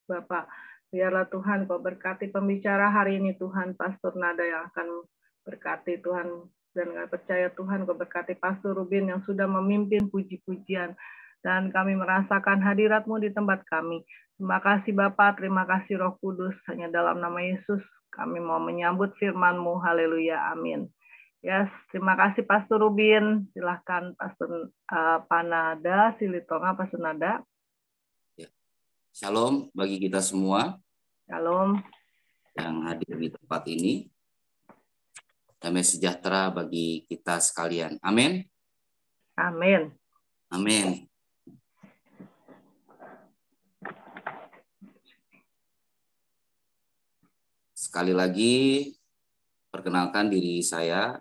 Bapak. Biarlah Tuhan Kau berkati pembicara hari ini Tuhan, Pastor Nada yang akan berkati Tuhan. Dan kami percaya Tuhan Kau berkati Pastor Rubin yang sudah memimpin puji-pujian. Dan kami merasakan hadirat-Mu di tempat kami. Terima kasih Bapak, terima kasih Roh Kudus. Hanya dalam nama Yesus kami mau menyambut firman-Mu. Haleluya, amin. Yes, terima kasih Pastor Rubin. Silahkan Pastor Panada, Silitonga, Pastor Nada. Ya. Shalom bagi kita semua. Shalom. Yang hadir di tempat ini. Damai sejahtera bagi kita sekalian. Amin. Amin. Amin. Sekali lagi, perkenalkan diri saya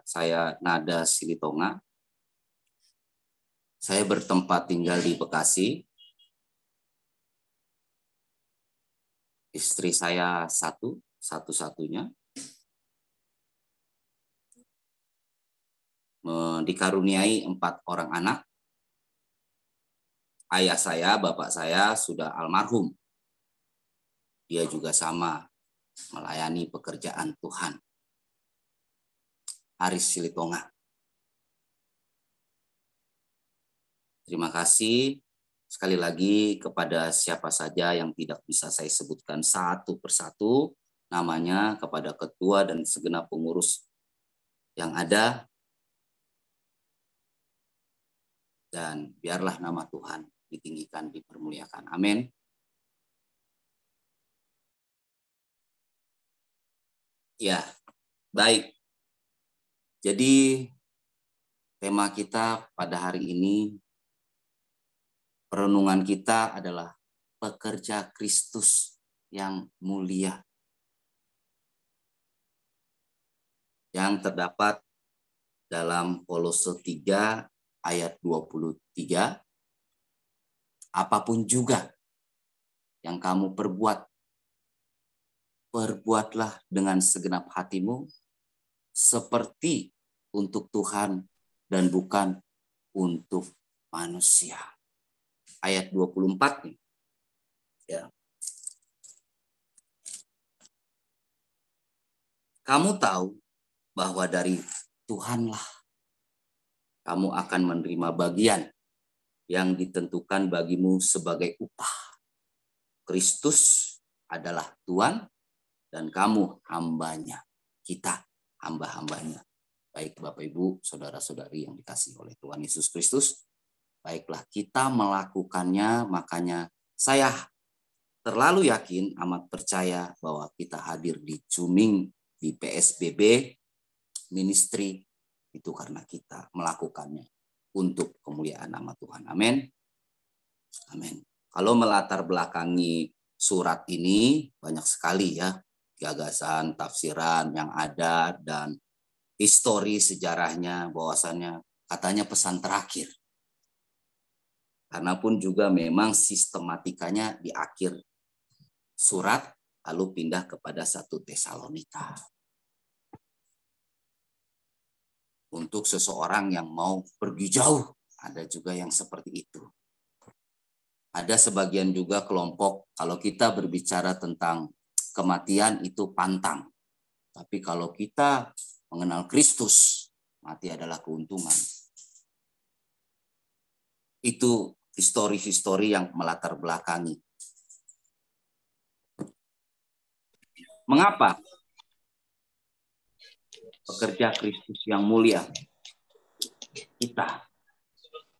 Nada Silitonga. Saya bertempat tinggal di Bekasi. Istri saya satu-satunya. Dikaruniai 4 orang anak. Ayah saya, bapak saya sudah almarhum. Dia juga sama melayani pekerjaan Tuhan. Aris Silitonga. Terima kasih sekali lagi kepada siapa saja yang tidak bisa saya sebutkan satu persatu namanya, kepada ketua dan segenap pengurus yang ada. Dan biarlah nama Tuhan ditinggikan, dipermuliakan. Amin. Ya, baik. Jadi tema kita pada hari ini, perenungan kita adalah pekerja Kristus yang mulia. Yang terdapat dalam Kolose 3 ayat 23. Apapun juga yang kamu perbuat, perbuatlah dengan segenap hatimu seperti untuk Tuhan dan bukan untuk manusia. Ayat 24 nih. Ya. Kamu tahu bahwa dari Tuhanlah kamu akan menerima bagian yang ditentukan bagimu sebagai upah. Kristus adalah Tuhan dan kamu hambanya. Kita hamba-hambanya. Baik Bapak Ibu, saudara-saudari yang dikasihi oleh Tuhan Yesus Kristus. Baiklah, kita melakukannya, makanya saya terlalu yakin, amat percaya bahwa kita hadir di Cuming, di PSBB, ministry, itu karena kita melakukannya untuk kemuliaan nama Tuhan. Amin. Amin. Kalau melatar belakangi surat ini, banyak sekali ya gagasan, tafsiran yang ada, dan histori sejarahnya, bahwasannya katanya pesan terakhir. Karena pun juga memang sistematikanya di akhir surat, lalu pindah kepada 1 Tesalonika. Untuk seseorang yang mau pergi jauh, ada juga yang seperti itu. Ada sebagian juga kelompok, kalau kita berbicara tentang kematian itu pantang. Tapi kalau kita mengenal Kristus, mati adalah keuntungan. Itu histori-histori yang melatar belakangi. Mengapa pekerja Kristus yang mulia? Kita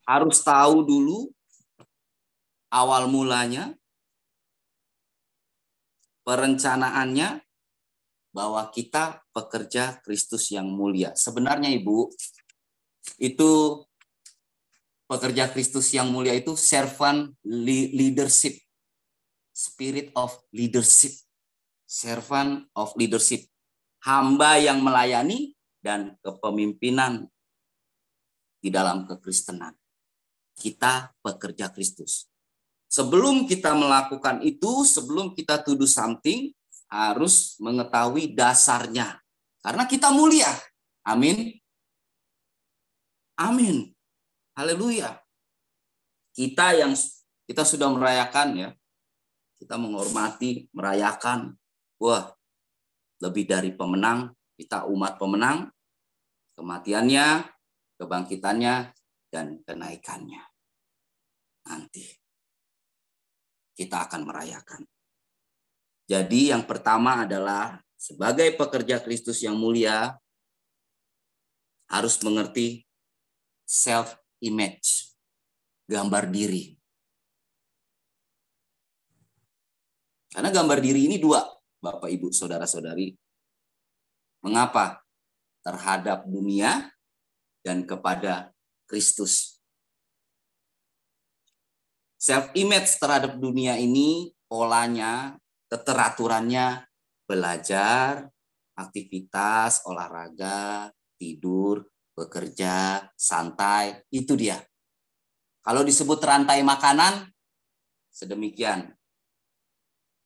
harus tahu dulu awal mulanya, perencanaannya, bahwa kita pekerja Kristus yang mulia. Sebenarnya Ibu, itu pekerja Kristus yang mulia itu servant leadership, spirit of leadership, servant of leadership, hamba yang melayani dan kepemimpinan di dalam kekristenan. Kita pekerja Kristus. Sebelum kita melakukan itu, sebelum kita to do something, harus mengetahui dasarnya. Karena kita mulia. Amin. Amin. Haleluya. Kita sudah merayakan ya Kita menghormati, merayakan. Wah, lebih dari pemenang, kita umat pemenang, kematiannya, kebangkitannya, dan kenaikannya. Nanti kita akan merayakan. Jadi yang pertama adalah sebagai pekerja Kristus yang mulia, harus mengerti self-image, gambar diri. Karena gambar diri ini dua, Bapak, Ibu, Saudara-saudari. Mengapa? Terhadap dunia dan kepada Kristus. Self-image terhadap dunia ini, polanya, keteraturannya, belajar, aktivitas, olahraga, tidur, bekerja, santai, itu dia. Kalau disebut rantai makanan, sedemikian.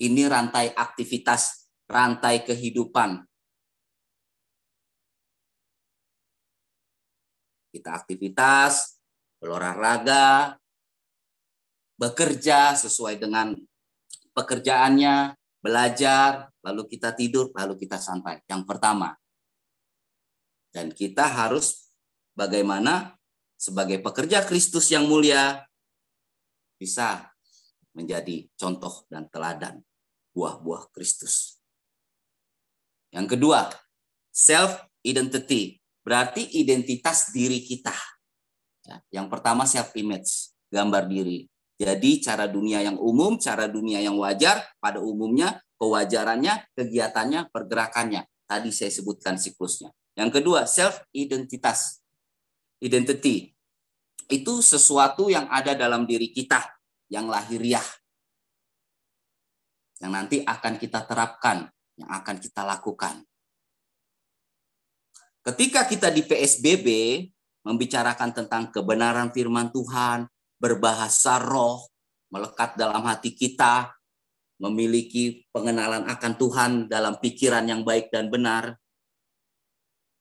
Ini rantai aktivitas, rantai kehidupan. Kita aktivitas, berolahraga, bekerja sesuai dengan pekerjaannya, belajar, lalu kita tidur, lalu kita santai. Yang pertama. Dan kita harus bagaimana sebagai pekerja Kristus yang mulia bisa menjadi contoh dan teladan buah-buah Kristus. Yang kedua, self-identity. Berarti identitas diri kita. Yang pertama self-image, gambar diri. Jadi cara dunia yang umum, cara dunia yang wajar, pada umumnya, kewajarannya, kegiatannya, pergerakannya. Tadi saya sebutkan siklusnya. Yang kedua, self-identitas. Identity. Itu sesuatu yang ada dalam diri kita, yang lahiriah. Yang nanti akan kita terapkan, yang akan kita lakukan. Ketika kita di PSBB, membicarakan tentang kebenaran firman Tuhan, berbahasa roh, melekat dalam hati kita, memiliki pengenalan akan Tuhan dalam pikiran yang baik dan benar.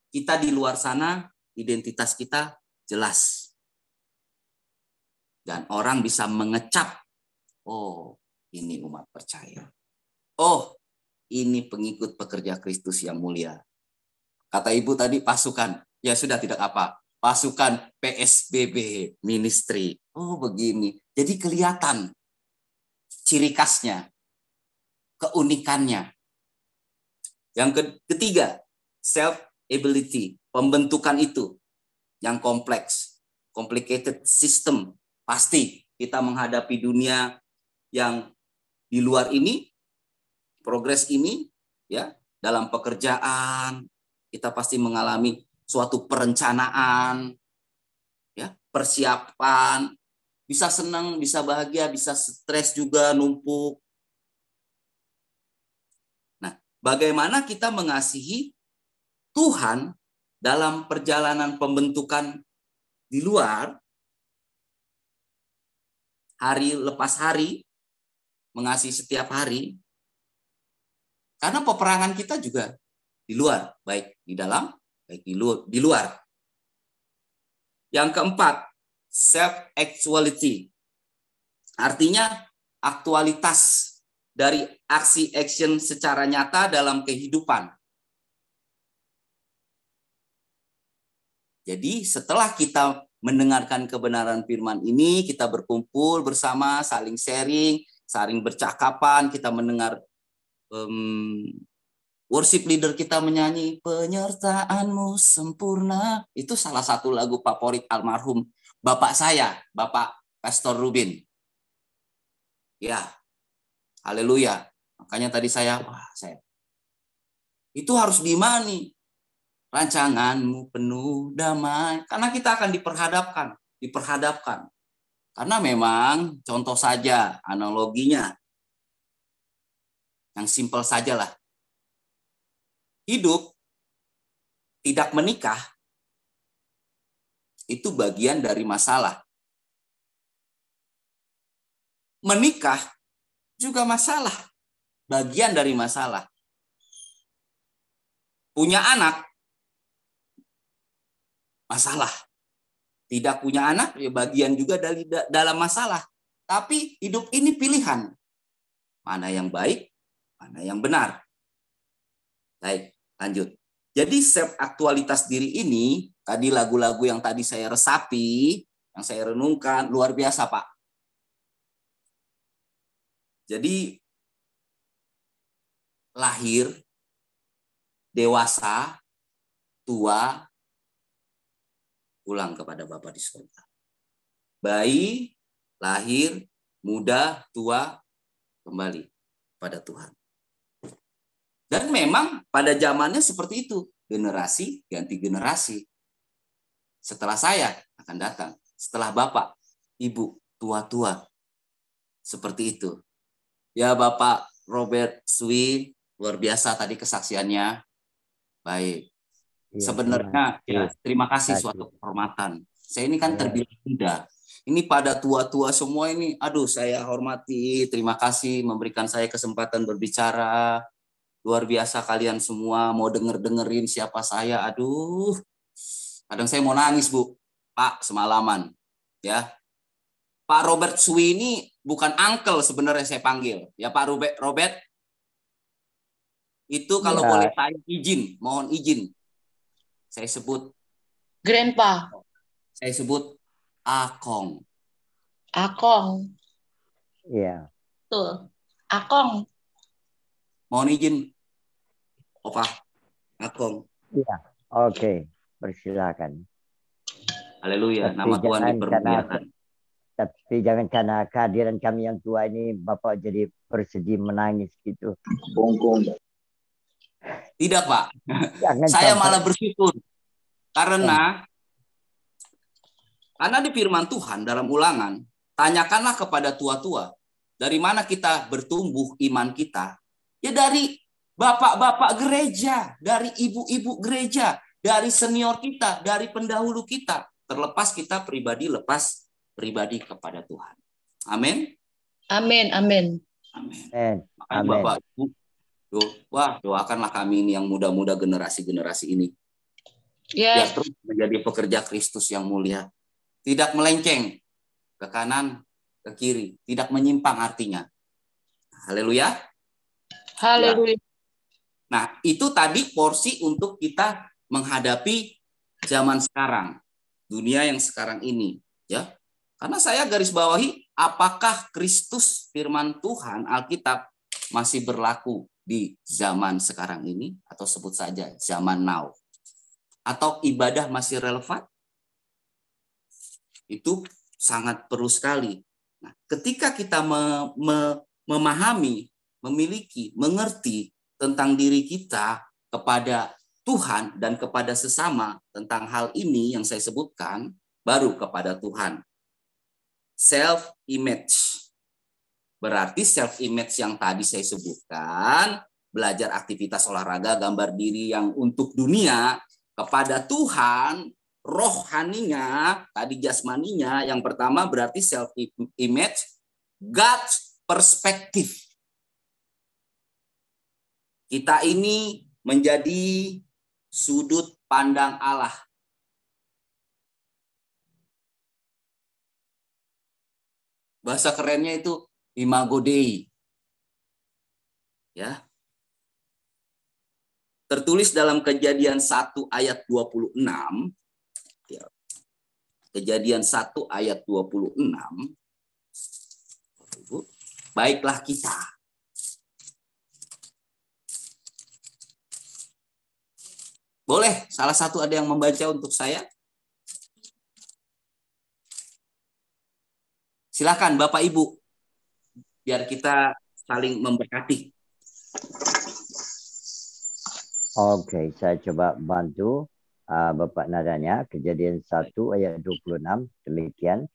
Kita di luar sana, identitas kita jelas. Dan orang bisa mengecap, oh ini umat percaya. Oh ini pengikut pekerja Kristus yang mulia. Kata Ibu tadi pasukan, ya sudah tidak apa. Pasukan PSBB ministry. Oh begini. Jadi kelihatan ciri khasnya, keunikannya. Yang ketiga, self-ability. Pembentukan itu yang kompleks. Complicated system. Pasti kita menghadapi dunia yang di luar ini, progres ini, ya dalam pekerjaan, kita pasti mengalami suatu perencanaan, ya, persiapan, bisa senang, bisa bahagia, bisa stres juga numpuk. Nah, bagaimana kita mengasihi Tuhan dalam perjalanan pembentukan di luar, hari lepas hari, mengasihi setiap hari, karena peperangan kita juga di luar, baik di dalam, baik di luar. Yang keempat, self-actuality. Artinya aktualitas dari aksi-action secara nyata dalam kehidupan. Jadi setelah kita mendengarkan kebenaran firman ini, kita berkumpul bersama, saling sharing, saling bercakapan, kita mendengar worship leader kita menyanyi, penyertaanmu sempurna. Itu salah satu lagu favorit almarhum bapak saya, Bapak Pastor Rubin. Ya, haleluya. Makanya tadi saya itu harus diimani. Rancanganmu penuh damai. Karena kita akan diperhadapkan. Karena memang contoh saja analoginya. Yang simpel sajalah. Hidup tidak menikah itu bagian dari masalah. Menikah juga masalah, bagian dari masalah. Punya anak, masalah. Tidak punya anak, ya bagian juga dari dalam masalah. Tapi hidup ini pilihan. mana yang baik, mana yang benar. Baik, lanjut. Jadi self aktualitas diri ini, tadi lagu-lagu yang tadi saya resapi, yang saya renungkan, luar biasa, Pak. Jadi lahir, dewasa, tua, pulang kepada Bapa di surga. Bayi, lahir, muda, tua, kembali pada Tuhan. Dan memang pada zamannya seperti itu. Generasi ganti generasi. Setelah saya akan datang. Setelah Bapak, Ibu, tua-tua. Seperti itu. Ya Bapak Robert Sui, luar biasa tadi kesaksiannya. Baik. Ya, Sebenarnya ya, terima kasih suatu kehormatan. Saya ini kan terbilang muda. Ini pada tua-tua semua ini, aduh saya hormati, terima kasih memberikan saya kesempatan berbicara. Luar biasa kalian semua mau dengerin siapa saya. Aduh, kadang saya mau nangis Bu, Pak semalaman. Ya, Pak Robert Sui ini bukan uncle sebenarnya saya panggil. Ya Pak Robert, itu kalau boleh saya izin, mohon izin. Saya sebut Grandpa. Saya sebut Akong. Akong. Iya. Tuh. Akong. Mohon izin, Opa. Akong. Iya. Oke. Persilakan. Haleluya. Nama Tuhan dipermuliakan. Tapi jangan karena kehadiran kami yang tua ini Bapak jadi bersedih menangis gitu. Tidak, Pak. Jangan Saya sampai. malah bersyukur. Karena di firman Tuhan dalam Ulangan, tanyakanlah kepada tua-tua, dari mana kita bertumbuh iman kita? Ya dari bapak-bapak gereja, dari ibu-ibu gereja, dari senior kita, dari pendahulu kita. Terlepas kita pribadi, lepas pribadi kepada Tuhan. Amin. Amin. Amin. Amin. Amin. Bapak Ibu, doakanlah kami ini yang muda-muda generasi-generasi ini. Yes. Biar terus menjadi pekerja Kristus yang mulia. Tidak melenceng ke kanan, ke kiri. Tidak menyimpang artinya. Haleluya. Haleluya. Ya. Nah, itu tadi porsi untuk kita menghadapi zaman sekarang. Dunia yang sekarang ini. Ya. Karena saya garis bawahi, apakah Kristus firman Tuhan Alkitab masih berlaku di zaman sekarang ini? Atau sebut saja zaman now. Atau ibadah masih relevan? Itu sangat perlu sekali. Nah, ketika kita memahami, memiliki, mengerti tentang diri kita kepada Tuhan dan kepada sesama tentang hal ini yang saya sebutkan, baru kepada Tuhan. Self-image. Berarti self-image yang tadi saya sebutkan, belajar aktivitas olahraga, gambar diri yang untuk dunia, kepada Tuhan, rohaninya, tadi jasmaninya, yang pertama berarti self-image, God's perspective. Kita ini menjadi sudut pandang Allah. Bahasa kerennya itu imago Dei. Ya. Tertulis dalam Kejadian 1 ayat 26. Ya. Kejadian 1 ayat 26. Baiklah kita. Boleh salah satu ada yang membaca untuk saya? Silakan Bapak Ibu. Biar kita saling memberkati. Oke, saya coba bantu Bapak nadanya. Kejadian 1 ayat 26. Demikian.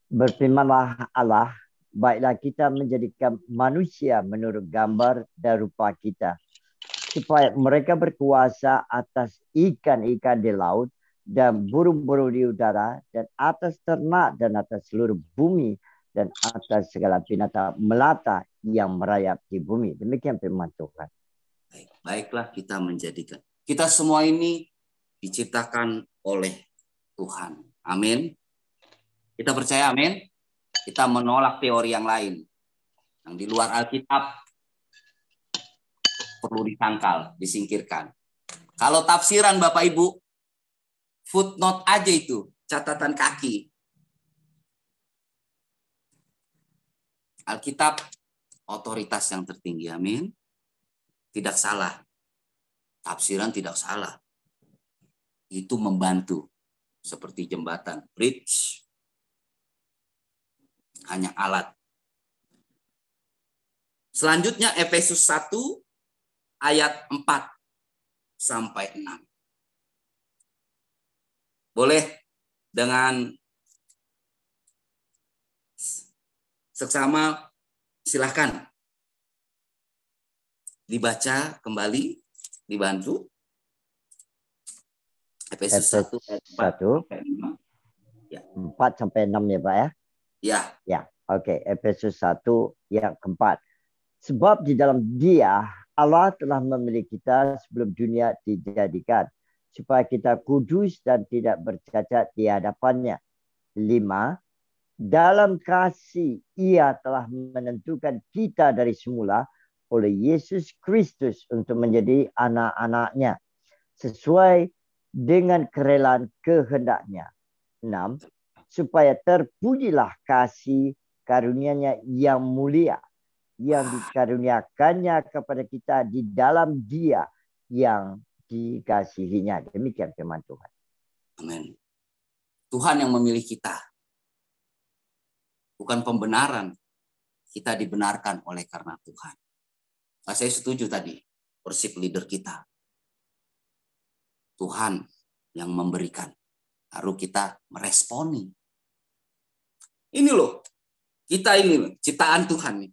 Berfirmanlah Allah, baiklah kita menjadikan manusia menurut gambar dan rupa kita, supaya mereka berkuasa atas ikan-ikan di laut dan burung-burung di udara dan atas ternak dan atas seluruh bumi dan atas segala binatang melata yang merayap di bumi. Demikian firman Tuhan. Baiklah kita menjadikan. Kita semua ini diciptakan oleh Tuhan. Amin. Kita percaya amin. Kita menolak teori yang lain. Yang di luar Alkitab perlu ditangkal, disingkirkan. Kalau tafsiran Bapak Ibu, footnote aja itu, catatan kaki. Alkitab otoritas yang tertinggi, amin. Tidak salah. Tafsiran tidak salah. Itu membantu. Seperti jembatan, bridge. Hanya alat. Selanjutnya Efesus 1 ayat 4 sampai 6. Boleh dengan seksama silahkan dibaca kembali, dibantu. Efesus 1 ayat 4 sampai 5. Ya. 4 sampai 6 ya Pak ya? Ya. Ya, oke. Efesus 1 yang keempat. Sebab di dalam Dia Allah telah memilih kita sebelum dunia dijadikan, supaya kita kudus dan tidak bercacat di hadapan-Nya. 5. Dalam kasih Ia telah menentukan kita dari semula oleh Yesus Kristus untuk menjadi anak-anak-Nya, sesuai dengan kerelaan kehendak-Nya. 6. Supaya terpujilah kasih karunia-Nya yang mulia, yang dikaruniakannya kepada kita di dalam Dia yang dikasihinya. Demikian firman Tuhan. Amin. Tuhan yang memilih kita. Bukan pembenaran. Kita dibenarkan oleh karena Tuhan. Nah, saya setuju tadi. Worship leader kita. Tuhan yang memberikan. Baru kita meresponi. Ini loh. Kita ini loh. Ciptaan Tuhan nih.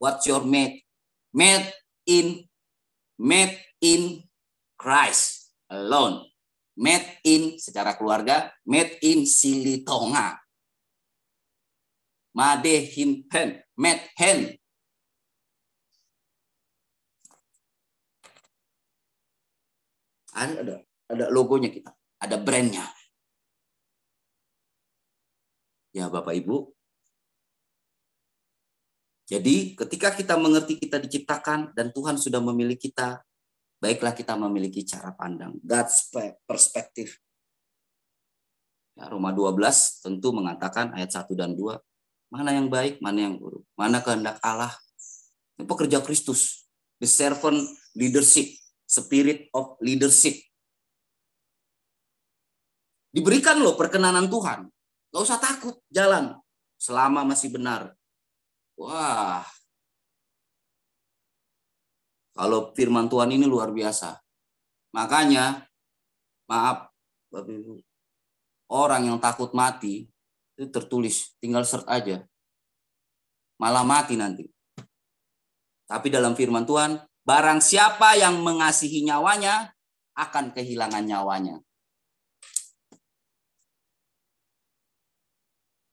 What's your made? Made in Christ alone. Made in secara keluarga, made in Silitonga. Made him hen, made hen. Ada logonya kita, ada brandnya. Ya Bapak Ibu. Jadi ketika kita mengerti kita diciptakan dan Tuhan sudah memilih kita, baiklah kita memiliki cara pandang, God's perspective. Ya, Roma 12 tentu mengatakan ayat 1 dan 2, mana yang baik, mana yang buruk, mana kehendak Allah. Ini pekerja Kristus, the servant leadership, spirit of leadership. Diberikan loh perkenanan Tuhan, gak usah takut jalan selama masih benar. Wah, kalau firman Tuhan ini luar biasa. Makanya, maaf, Bapak Ibu, orang yang takut mati, itu tertulis, tinggal search aja. Malah mati nanti. Tapi dalam firman Tuhan, barang siapa yang mengasihi nyawanya, akan kehilangan nyawanya.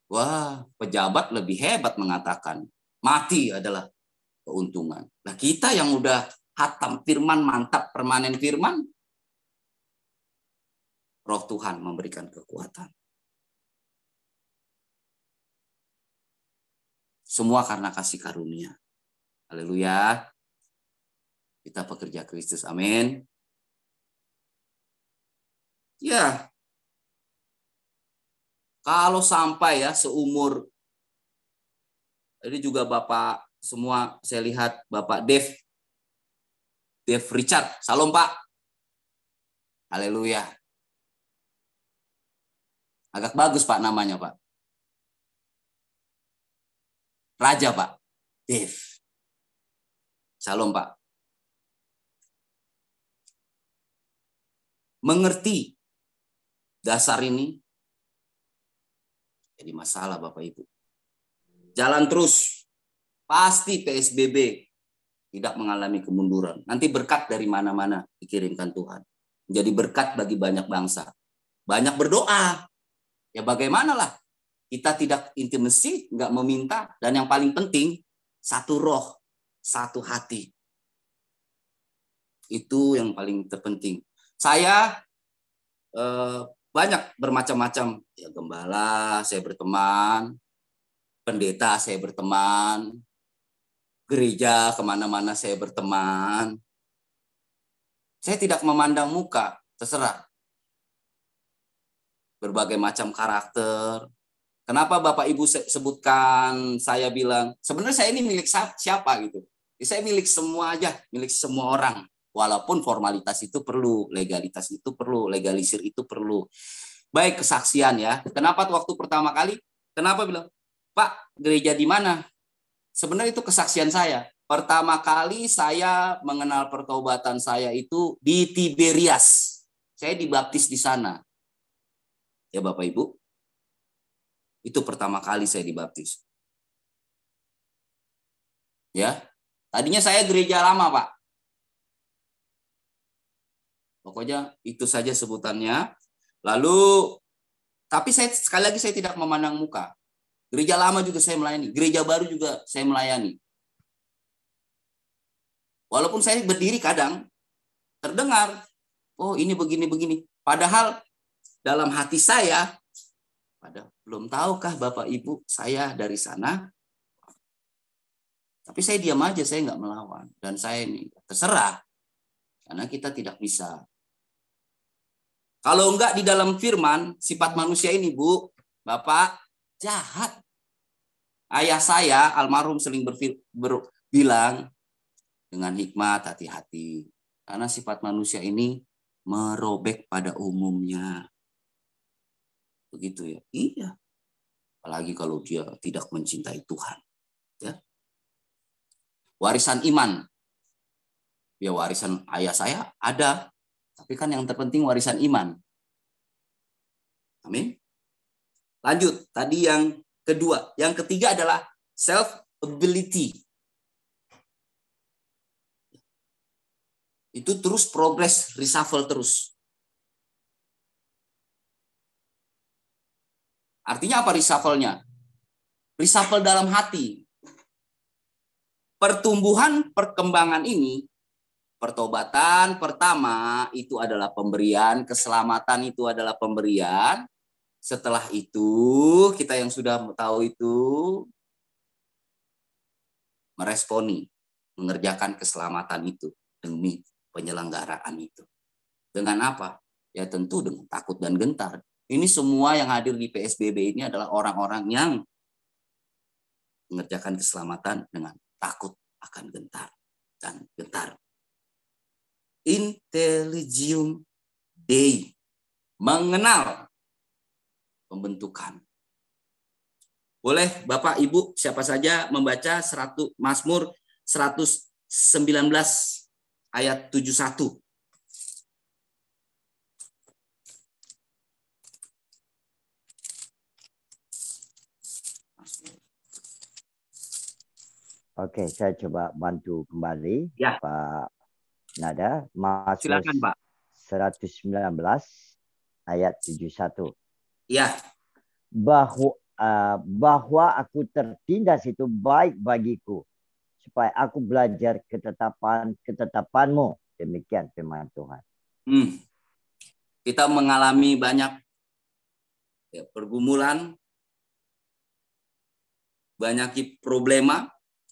Wah, pejabat lebih hebat mengatakan, mati adalah keuntungan. Nah, kita yang udah hatam firman, mantap permanen firman, Roh Tuhan memberikan kekuatan. Semua karena kasih karunia. Haleluya. Kita pekerja Kristus. Amin. Ya. Kalau sampai ya seumur, ini juga Bapak semua saya lihat Bapak Dave Richard. Salam Pak. Haleluya. Agak bagus Pak namanya Pak. Raja Pak. Dave. Salam Pak. Mengerti dasar ini jadi masalah Bapak Ibu. Jalan terus. Pasti PSBB tidak mengalami kemunduran. Nanti berkat dari mana-mana dikirimkan Tuhan. Menjadi berkat bagi banyak bangsa. Banyak berdoa. Ya bagaimanalah. Kita tidak intimasi, nggak meminta. Dan yang paling penting, satu roh, satu hati. Itu yang paling terpenting. Saya banyak bermacam-macam. Ya gembala, saya berteman. Pendeta, saya berteman. gereja, kemana-mana saya berteman. Saya tidak memandang muka, terserah. Berbagai macam karakter. Kenapa Bapak Ibu sebutkan, saya bilang, sebenarnya saya ini milik siapa gitu. Saya milik semua aja, milik semua orang. Walaupun formalitas itu perlu, legalitas itu perlu, legalisir itu perlu. Baik, kesaksian ya. Kenapa waktu pertama kali, kenapa bilang, Pak, gereja di mana? Sebenarnya itu kesaksian saya. Pertama kali saya mengenal pertobatan saya itu di Tiberias. Saya dibaptis di sana. Ya Bapak Ibu. Itu pertama kali saya dibaptis. Ya. Tadinya saya gereja lama, Pak. Pokoknya itu saja sebutannya. Lalu, tapi saya sekali lagi saya tidak memandang muka. Gereja lama juga saya melayani. Gereja baru juga saya melayani. Walaupun saya berdiri kadang terdengar, oh ini begini-begini. Padahal dalam hati saya, belum tahukah Bapak Ibu saya dari sana. Tapi saya diam aja, saya nggak melawan. Dan saya ini terserah. Karena kita tidak bisa. Kalau enggak di dalam firman, sifat manusia ini, Bu, Bapak, jahat. Ayah saya, almarhum sering bilang, dengan hikmat, hati-hati. Karena sifat manusia ini merobek pada umumnya. Begitu ya? Iya. Apalagi kalau dia tidak mencintai Tuhan. Ya. Warisan iman. Ya warisan ayah saya ada. Tapi kan yang terpenting warisan iman. Amin. Lanjut. Tadi yang kedua. Yang ketiga adalah self-ability. Itu terus progres, reshuffle terus. Artinya apa reshuffle-nya? Reshuffle dalam hati. Pertumbuhan perkembangan ini, pertobatan pertama itu adalah pemberian, keselamatan itu adalah pemberian. Setelah itu, kita yang sudah tahu itu, meresponi, mengerjakan keselamatan itu demi penyelenggaraan itu. Dengan apa? Ya tentu dengan takut dan gentar. Ini semua yang hadir di PSBB ini adalah orang-orang yang mengerjakan keselamatan dengan takut akan gentar dan gentar. Intelligium Dei, mengenal pembentukan. Boleh Bapak Ibu siapa saja membaca Mazmur 119 ayat 71. Oke, saya coba bantu kembali Ya. Pak Nada. Mazmur Silakan Pak. 119 ayat 71. Ya. Bahwa aku tertindas itu baik bagiku, supaya aku belajar ketetapanmu. Demikian firman Tuhan. Kita mengalami banyak pergumulan, banyak problema.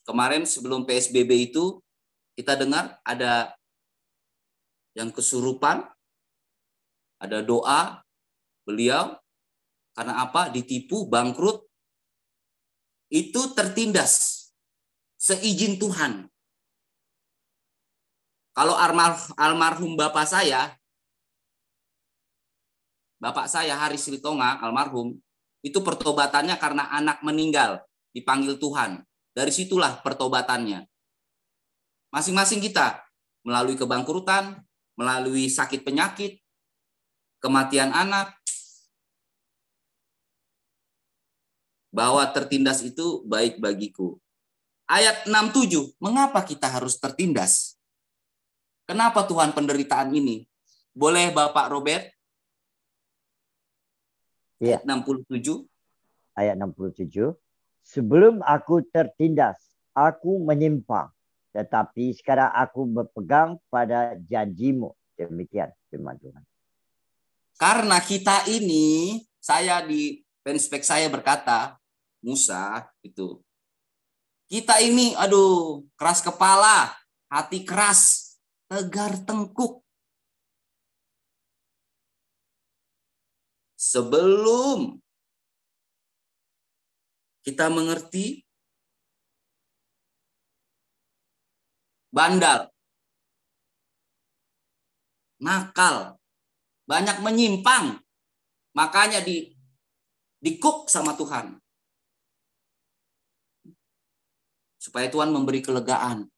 Kemarin sebelum PSBB itu kita dengar ada yang kesurupan, ada doa beliau karena apa? Ditipu, bangkrut. Itu tertindas seizin Tuhan. Kalau almarhum bapak saya Haris Ritonga almarhum, itu pertobatannya karena anak meninggal, dipanggil Tuhan. Dari situlah pertobatannya. Masing-masing kita melalui kebangkrutan, melalui sakit penyakit, kematian anak, bahwa tertindas itu baik bagiku. Ayat 67, mengapa kita harus tertindas? Kenapa Tuhan penderitaan ini? Boleh Bapak Robert? Ya. Ayat 67. Ayat 67. Sebelum aku tertindas, aku menyimpang. Tetapi sekarang aku berpegang pada janjimu. Demikian firman Tuhan. Karena kita ini, saya di penspek saya berkata, Musa itu, Kita ini, aduh, keras kepala, hati keras, tegar tengkuk. Sebelum kita mengerti, bandal, nakal, banyak menyimpang, makanya dikuk sama Tuhan. Supaya Tuhan memberi kelegaan.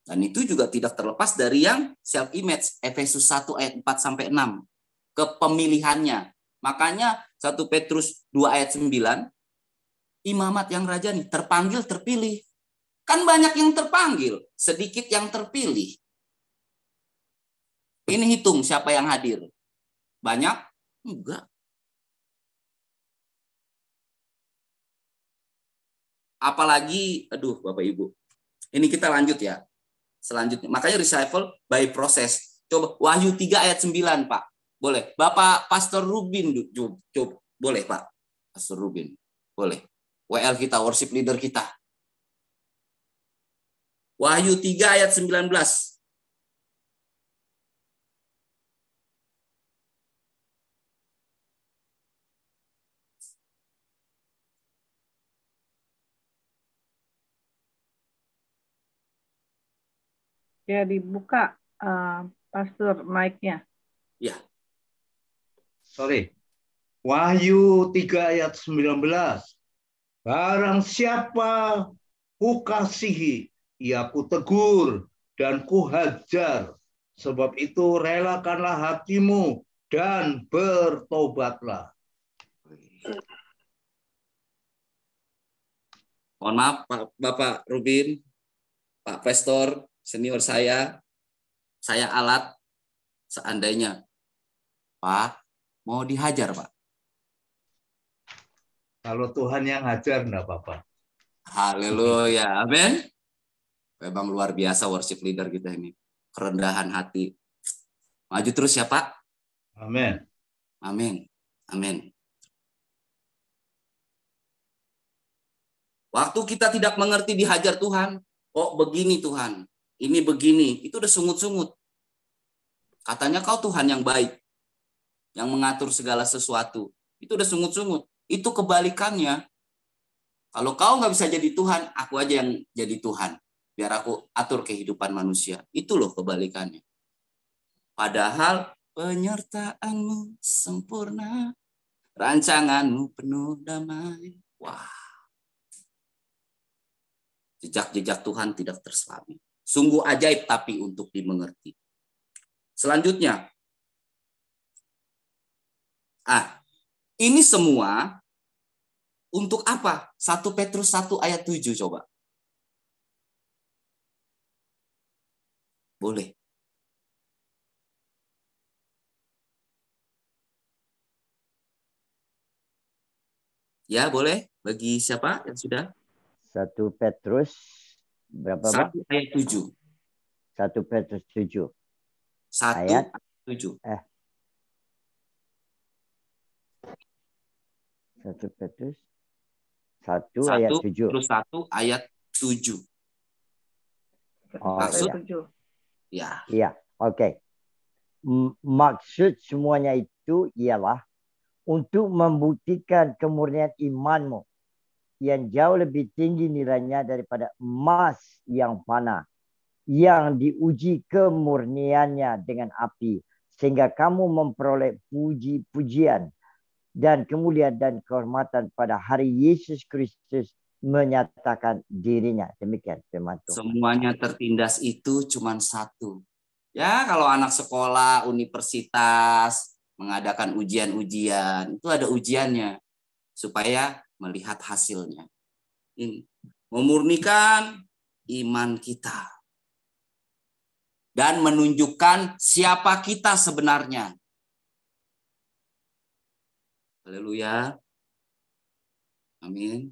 Dan itu juga tidak terlepas dari yang self-image, Efesus 1 ayat 4-6. Kepemilihannya. Makanya 1 Petrus 2 ayat 9, imamat yang raja nih, terpanggil, terpilih. Kan banyak yang terpanggil, sedikit yang terpilih. Ini hitung siapa yang hadir. Banyak? Enggak. Apalagi, aduh Bapak Ibu. Ini kita lanjut ya. Selanjutnya. Makanya revival by process. Coba Wahyu 3 ayat 9, Pak. Boleh. Bapak Pastor Rubin. Coba. Boleh, Pak. Pastor Rubin. Boleh. WL kita, worship leader kita. Wahyu 3 ayat 19. Ya, dibuka Pastor mic-nya. Ya. Sorry. Wahyu 3 ayat 19. Barang siapa kukasihi, ia kutegur dan kuhajar. Sebab itu relakanlah hatimu dan bertobatlah. Mohon maaf Pak, Bapak Rubin, Pak Pastor, senior saya alat seandainya Pak mau dihajar, Pak. Kalau Tuhan yang hajar, enggak apa-apa. Haleluya, amin. Memang luar biasa worship leader kita ini. Kerendahan hati. Maju terus ya Pak. Amin. Amin. Amin. Waktu kita tidak mengerti dihajar Tuhan, oh begini Tuhan, ini begini, itu udah sungut-sungut. Katanya kau Tuhan yang baik, yang mengatur segala sesuatu. Itu udah sungut-sungut. Itu kebalikannya. Kalau kau nggak bisa jadi Tuhan, aku aja yang jadi Tuhan. Biar aku atur kehidupan manusia. Itu loh kebalikannya. Padahal penyertaanmu sempurna, rancanganmu penuh damai. Wah. Jejak-jejak Tuhan tidak terselami. Sungguh ajaib tapi untuk dimengerti. Selanjutnya. Ini semua untuk apa? 1 Petrus 1 ayat 7 coba. Boleh. Ya, boleh. Bagi siapa yang sudah? 1 Petrus berapa, 1 ayat 7. 1 Petrus 7. 1 ayat 7. 1 Petrus 1 ayat 7. Terus 1 ayat 7. Maksud? Ya. Iya, oke. Maksud semuanya itu ialah untuk membuktikan kemurnian imanmu yang jauh lebih tinggi nilainya daripada emas yang fana, yang diuji kemurniannya dengan api, sehingga kamu memperoleh puji-pujian dan kemuliaan dan kehormatan pada hari Yesus Kristus menyatakan dirinya. Demikian firman Tuhan. Semuanya tertindas itu cuma satu. Ya, kalau anak sekolah, universitas, mengadakan ujian-ujian, itu ada ujiannya. Supaya melihat hasilnya. Ini memurnikan iman kita. Dan menunjukkan siapa kita sebenarnya. Haleluya. Amin.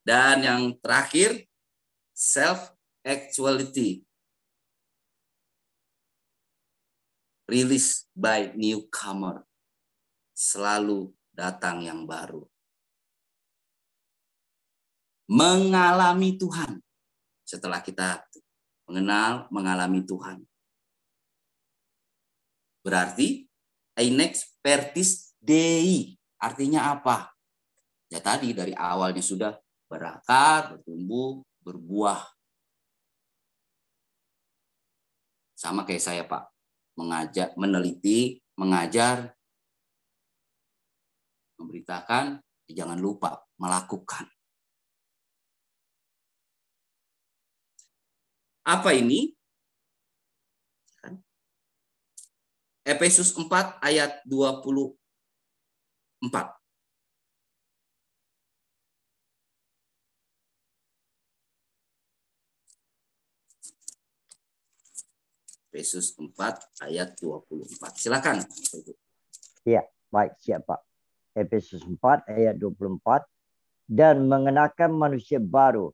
Dan yang terakhir, self-actuality. Released by newcomer. Selalu datang yang baru. mengalami Tuhan. Setelah kita mengenal, mengalami Tuhan. Berarti enex pertis Dei. Artinya apa? Ya tadi dari awalnya sudah berakar, bertumbuh, berbuah. Sama kayak saya, Pak. Mengajak, meneliti, mengajar, memberitakan, jangan lupa melakukan. Apa ini? Efesus 4 ayat 24. Efesus 4 ayat 24. Silakan. Ya, baik, siap Pak. Efesus 4 ayat 24. Dan mengenakan manusia baru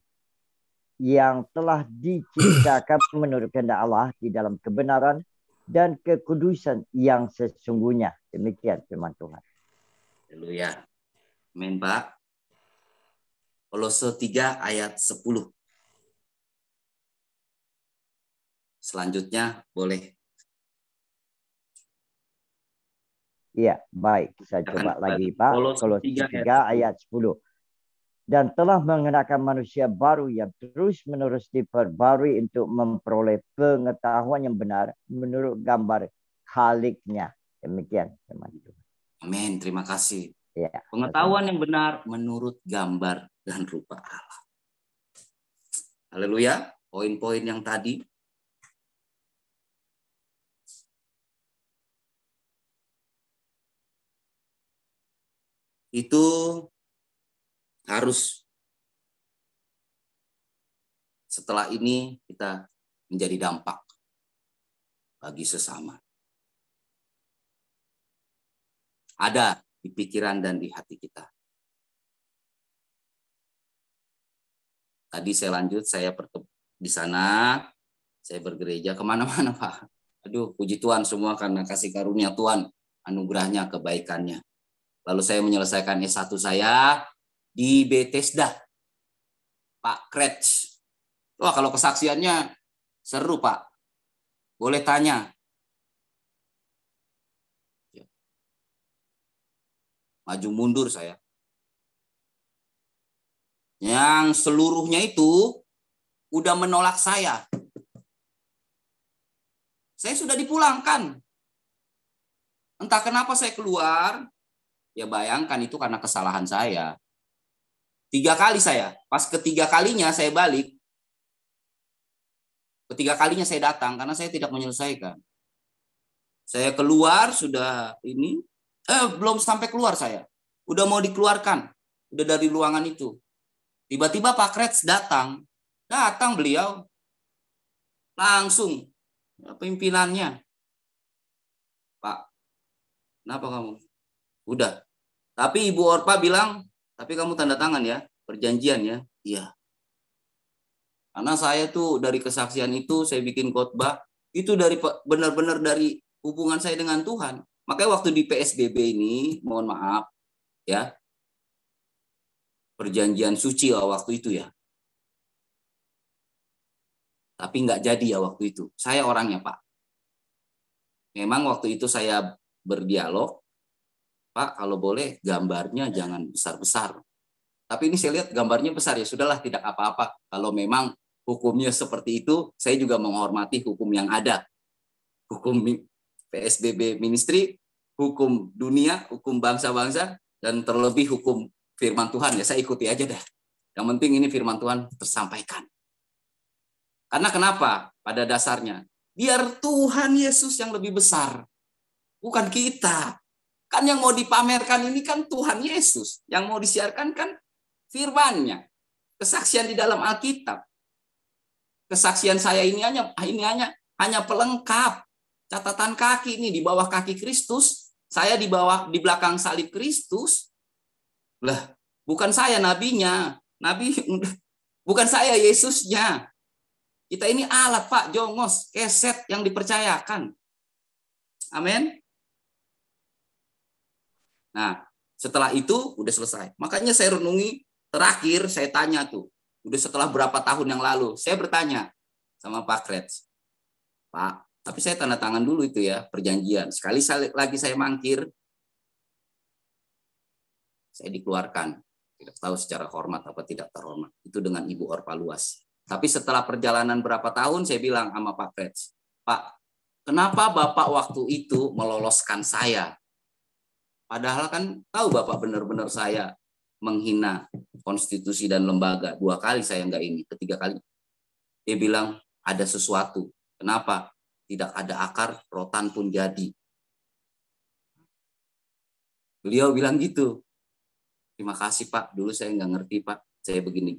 yang telah diciptakan menurut kehendak Allah di dalam kebenaran dan kekudusan yang sesungguhnya. Demikian firman Tuhan. Haleluya. Amin, Pak. Kolose 3 ayat 10. Selanjutnya boleh. Iya, baik. Saya coba lagi, Pak. Kolose 3 ayat 10. Dan telah mengenakan manusia baru yang terus-menerus diperbarui untuk memperoleh pengetahuan yang benar menurut gambar Khaliknya. Demikian firman Tuhan. Amin. Terima kasih. Ya, pengetahuan yang benar menurut gambar dan rupa Allah. Haleluya. Poin-poin yang tadi. Itu harus setelah ini kita menjadi dampak bagi sesama. Ada di pikiran dan di hati kita. Tadi saya lanjut, saya di sana, saya bergereja kemana-mana, Pak. Aduh, puji Tuhan semua karena kasih karunia Tuhan, anugerahnya, kebaikannya. Lalu saya menyelesaikan S1 saya di Bethesda, Pak Kretsch. Wah, kalau kesaksiannya seru, Pak. Boleh tanya. Maju mundur saya. Yang seluruhnya itu udah menolak saya. Saya sudah dipulangkan. Entah kenapa saya keluar. Ya bayangkan itu karena kesalahan saya. 3 kali saya. Pas ketiga kalinya saya balik. Ketiga kalinya saya datang karena saya tidak menyelesaikan. Saya keluar sudah ini. Belum sampai keluar saya. Udah mau dikeluarkan. Udah dari ruangan itu. Tiba-tiba Pak Kretsch datang. Datang beliau. Langsung. Pimpinannya. Pak, kenapa kamu? Udah. Tapi Ibu Orpa bilang, tapi kamu tanda tangan ya, perjanjian ya. Iya. Karena saya tuh dari kesaksian itu, saya bikin khotbah, itu dari benar-benar dari hubungan saya dengan Tuhan. Makanya waktu di PSBB ini, mohon maaf, ya, perjanjian suci waktu itu ya. Tapi nggak jadi ya waktu itu. Saya orangnya, Pak. Memang waktu itu saya berdialog, Pak, kalau boleh gambarnya jangan besar-besar. Tapi ini saya lihat gambarnya besar, ya sudahlah, tidak apa-apa. Kalau memang hukumnya seperti itu, saya juga menghormati hukum yang ada. Hukum PSBB ministry, hukum dunia, hukum bangsa-bangsa, dan terlebih hukum firman Tuhan. Ya saya ikuti aja dah. Yang penting ini firman Tuhan tersampaikan. Karena kenapa? Pada dasarnya, biar Tuhan Yesus yang lebih besar. Bukan kita. Kan yang mau dipamerkan ini kan Tuhan Yesus. Yang mau disiarkan kan firman-Nya. Kesaksian di dalam Alkitab. Kesaksian saya ini hanya pelengkap. Catatan kaki ini di bawah kaki Kristus. Saya di belakang salib Kristus. Lah, bukan saya nabinya. Bukan saya Yesusnya. Kita ini alat, Pak, jongos, keset yang dipercayakan. Amin. Nah, setelah itu udah selesai. Makanya saya renungi terakhir saya tanya tuh, udah setelah berapa tahun yang lalu, saya bertanya sama Pak Krets, Pak, tapi saya tanda tangan dulu itu ya, perjanjian. Sekali lagi saya mangkir, saya dikeluarkan. Tidak tahu secara hormat apa tidak terhormat. Itu dengan Ibu Orpa Luas. Tapi setelah perjalanan berapa tahun, saya bilang sama Pak Krets, Pak, kenapa Bapak waktu itu meloloskan saya? Padahal kan tahu Bapak benar-benar saya menghina konstitusi dan lembaga. 2 kali saya enggak ini, ketiga kali. Dia bilang, ada sesuatu. Kenapa? Tidak ada akar, rotan pun jadi. Beliau bilang gitu. Terima kasih Pak, dulu saya nggak ngerti Pak. Saya begini.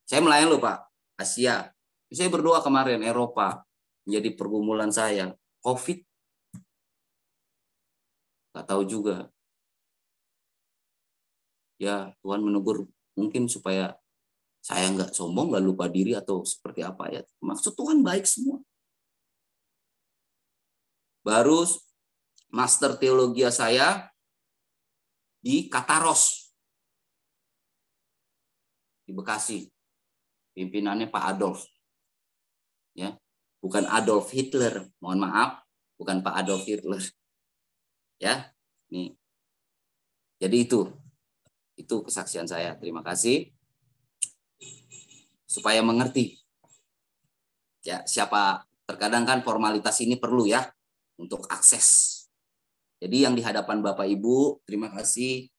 Saya melayani loh Pak, Asia. Saya berdoa kemarin, Eropa. Menjadi pergumulan saya. COVID. Nggak tahu juga. Ya Tuhan menegur mungkin supaya saya nggak sombong, nggak lupa diri atau seperti apa ya. Maksud Tuhan baik semua. Baru master teologi saya di Kataros di Bekasi. Pimpinannya Pak Adolf. Ya, bukan Adolf Hitler. Mohon maaf, bukan Pak Adolf Hitler. Ya, nih. Jadi itu kesaksian saya. Terima kasih. Supaya mengerti. Ya, siapa terkadang kan formalitas ini perlu ya untuk akses. Jadi yang di hadapan Bapak Ibu, terima kasih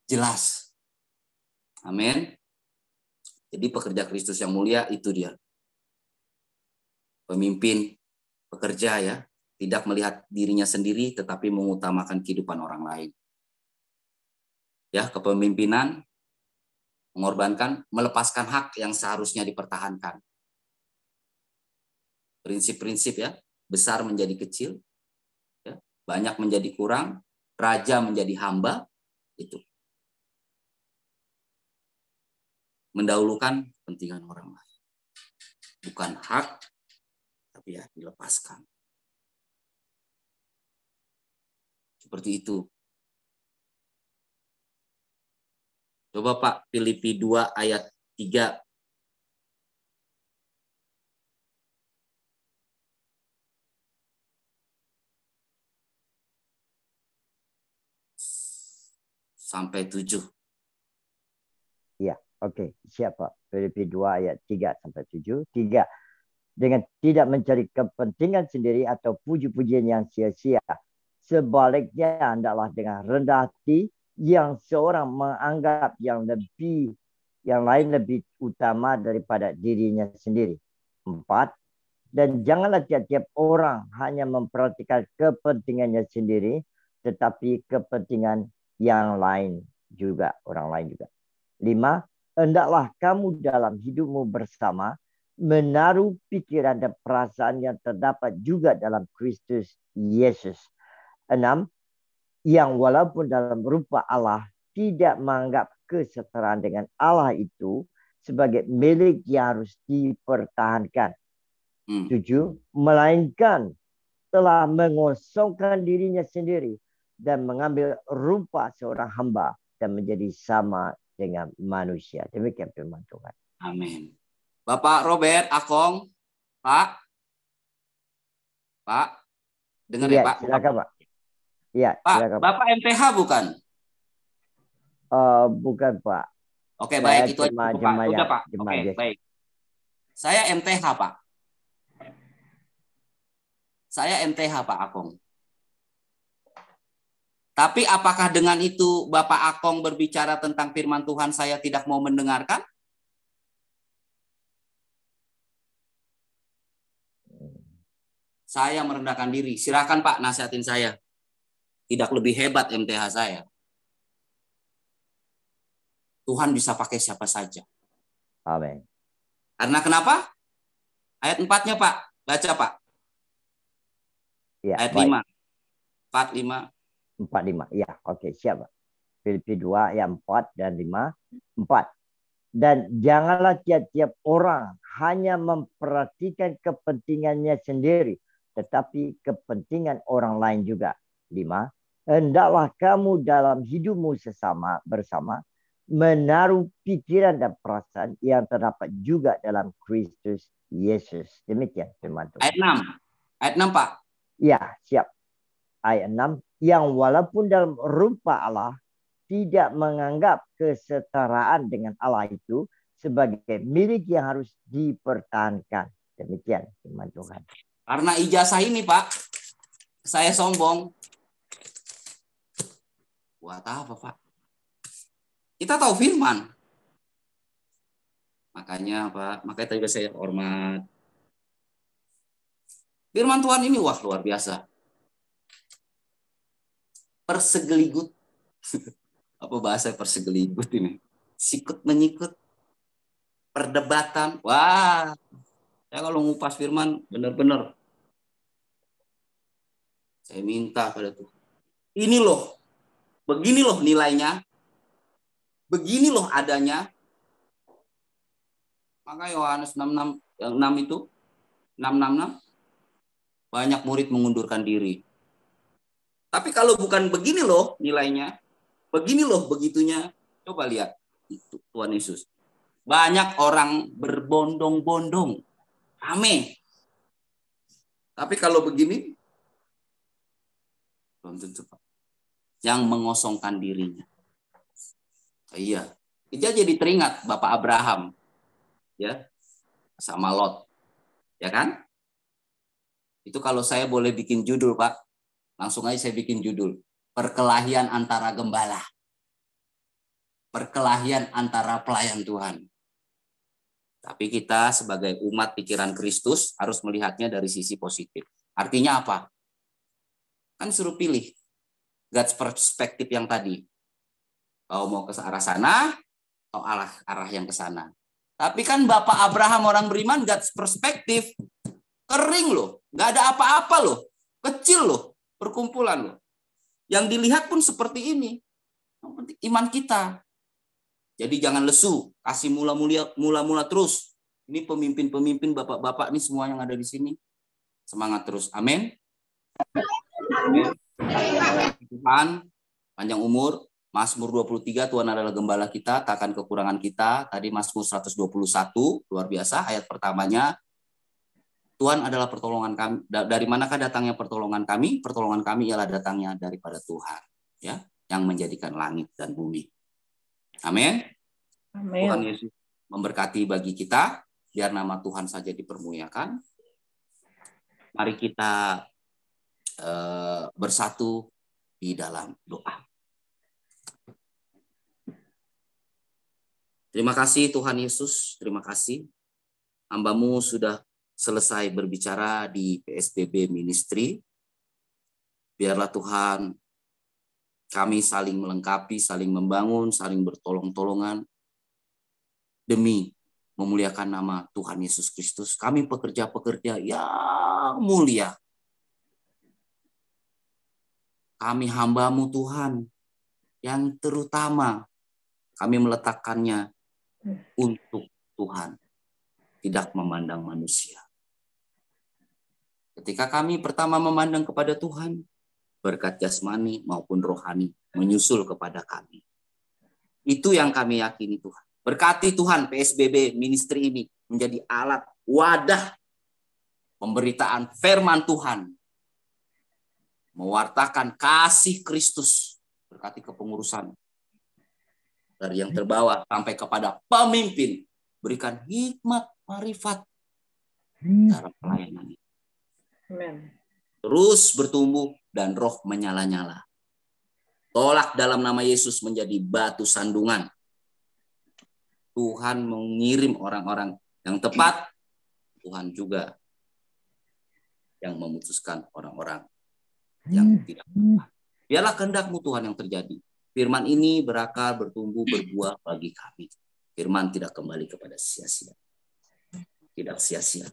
jelas. Amin. Jadi pekerja Kristus yang mulia itu dia. Pemimpin, pekerja ya, tidak melihat dirinya sendiri tetapi mengutamakan kehidupan orang lain. Ya, kepemimpinan mengorbankan, melepaskan hak yang seharusnya dipertahankan. Prinsip-prinsip ya, besar menjadi kecil, ya, banyak menjadi kurang, raja menjadi hamba, itu. Mendahulukan kepentingan orang lain. Bukan hak, tapi ya dilepaskan. Seperti itu. Coba Pak, Filipi 2 ayat 3. Sampai 7. Ya, oke. Siap Pak. Filipi 2 ayat 3 sampai 7. 3. Dengan tidak mencari kepentingan sendiri atau puji-pujian yang sia-sia. Sebaliknya, hendaklah dengan rendah hati yang seorang menganggap yang lain lebih utama daripada dirinya sendiri. 4. Dan janganlah tiap-tiap orang hanya memperhatikan kepentingannya sendiri, tetapi kepentingan yang lain juga, orang lain juga. 5. Hendaklah kamu dalam hidupmu bersama menaruh pikiran dan perasaan yang terdapat juga dalam Kristus Yesus. 6. Yang walaupun dalam rupa Allah tidak menganggap kesetaraan dengan Allah itu sebagai milik yang harus dipertahankan. 7. Melainkan telah mengosongkan dirinya sendiri dan mengambil rupa seorang hamba dan menjadi sama dengan manusia. Demikian firman Tuhan. Amin. Bapak Robert, Akong, Pak, dengar ya Pak. Silakan Pak. Iya, Pak, silakan, Bapak MTH bukan? Bukan Pak. Oke, baik, itu aja Pak. Udah Pak. Oke, baik. Saya MTH Pak. Saya MTH Pak Akong. Tapi apakah dengan itu Bapak Akong berbicara tentang firman Tuhan saya tidak mau mendengarkan? Saya merendahkan diri. Silakan Pak nasihatin saya. Tidak lebih hebat MTH saya. Tuhan bisa pakai siapa saja. Amin. Karena kenapa? Ayat 4-nya Pak. Baca Pak. Ya, ayat baik. 5. 4, 5. 4, 5. Ya, oke, siap Pak. Filipi 2 ayat 4 dan 5. 4. Dan janganlah tiap-tiap orang hanya memperhatikan kepentingannya sendiri, tetapi kepentingan orang lain juga. 5. hendaklah kamu dalam hidupmu bersama menaruh pikiran dan perasaan yang terdapat juga dalam Kristus Yesus. Demikian firman Tuhan. Ayat 6. Ayat 6, Pak. Ya, siap. Ayat 6. Yang walaupun dalam rupa Allah, tidak menganggap kesetaraan dengan Allah itu sebagai milik yang harus dipertahankan. Demikian firman Tuhan. Karena ijazah ini, Pak, saya sombong. Buat apa, Pak? Kita tahu firman. Makanya, Pak, makanya tadi saya hormat. Firman Tuhan ini wah luar biasa. Persegeligut. Apa bahasa persegeligut ini? Sikut menyikut. Perdebatan. Wah. Saya kalau ngupas firman benar-benar saya minta pada Tuhan. Ini loh. Begini loh nilainya. Begini loh adanya. Maka Yohanes 6:6 yang 6 itu 6:66 banyak murid mengundurkan diri. Tapi kalau bukan begini loh nilainya, begini loh begitunya, coba lihat itu Tuhan Yesus. Banyak orang berbondong-bondong, rame. Tapi kalau begini, belum tentu. Yang mengosongkan dirinya. Iya, dia jadi teringat Bapak Abraham, ya, sama Lot, ya kan? Itu kalau saya boleh bikin judul, Pak, langsung aja saya bikin judul. Perkelahian antara gembala. Perkelahian antara pelayan Tuhan. Tapi kita sebagai umat pikiran Kristus harus melihatnya dari sisi positif. Artinya apa? Kan suruh pilih. God's perspektif yang tadi. Kau mau ke arah sana, atau arah yang ke sana. Tapi kan Bapak Abraham orang beriman, God's perspektif. Kering loh. Nggak ada apa-apa loh. Kecil loh. Perkumpulan loh. Yang dilihat pun seperti ini. Yang penting iman kita. Jadi jangan lesu. Kasih mula-mula terus. Ini pemimpin-pemimpin, bapak-bapak ini semua yang ada di sini. Semangat terus. Amin. Amin. Tuhan, panjang umur. Mazmur 23, Tuhan adalah gembala kita, takkan kekurangan kita. Tadi Mazmur 121, luar biasa. Ayat pertamanya, Tuhan adalah pertolongan kami. Dari manakah datangnya pertolongan kami? Pertolongan kami ialah datangnya daripada Tuhan, ya, yang menjadikan langit dan bumi. Amin. Tuhan Yesus memberkati bagi kita, biar nama Tuhan saja dipermuliakan. Mari kita bersatu di dalam doa. Terima kasih Tuhan Yesus, terima kasih. Hamba-Mu sudah selesai berbicara di PSBB Ministry. Biarlah Tuhan kami saling melengkapi, saling membangun, saling bertolong-tolongan demi memuliakan nama Tuhan Yesus Kristus. Kami pekerja-pekerja yang mulia. Kami hamba-Mu Tuhan yang terutama kami meletakkannya untuk Tuhan, tidak memandang manusia. Ketika kami pertama memandang kepada Tuhan, berkat jasmani maupun rohani menyusul kepada kami. Itu yang kami yakini Tuhan. Berkati Tuhan PSBB Ministry ini menjadi alat wadah pemberitaan firman Tuhan. Mewartakan kasih Kristus. Berkati kepengurusan. Dari yang terbawah sampai kepada pemimpin. Berikan hikmat, marifat dalam pelayanan ini. Terus bertumbuh dan roh menyala-nyala. Tolak dalam nama Yesus menjadi batu sandungan. Tuhan mengirim orang-orang yang tepat. Tuhan juga yang memutuskan orang-orang yang tidak tepat. Biarlah kehendak-Mu Tuhan yang terjadi. Firman ini berakar, bertumbuh, berbuah bagi kami. Firman tidak kembali kepada sia-sia. Tidak sia-sia.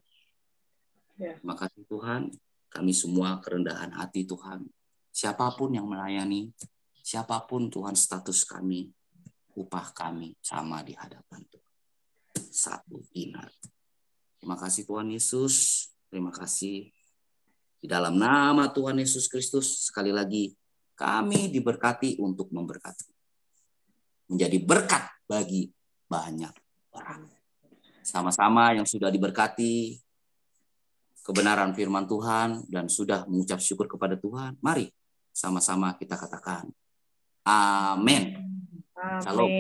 Terima kasih Tuhan. Kami semua kerendahan hati Tuhan. Siapapun yang melayani, siapapun Tuhan status kami, upah kami sama di hadapan Tuhan. 1 dinar. Terima kasih Tuhan Yesus. Terima kasih. Di dalam nama Tuhan Yesus Kristus, sekali lagi Kami diberkati untuk memberkati. Menjadi berkat bagi banyak orang. Sama-sama yang sudah diberkati kebenaran firman Tuhan dan sudah mengucap syukur kepada Tuhan, mari sama-sama kita katakan amin. Amin. Shalom.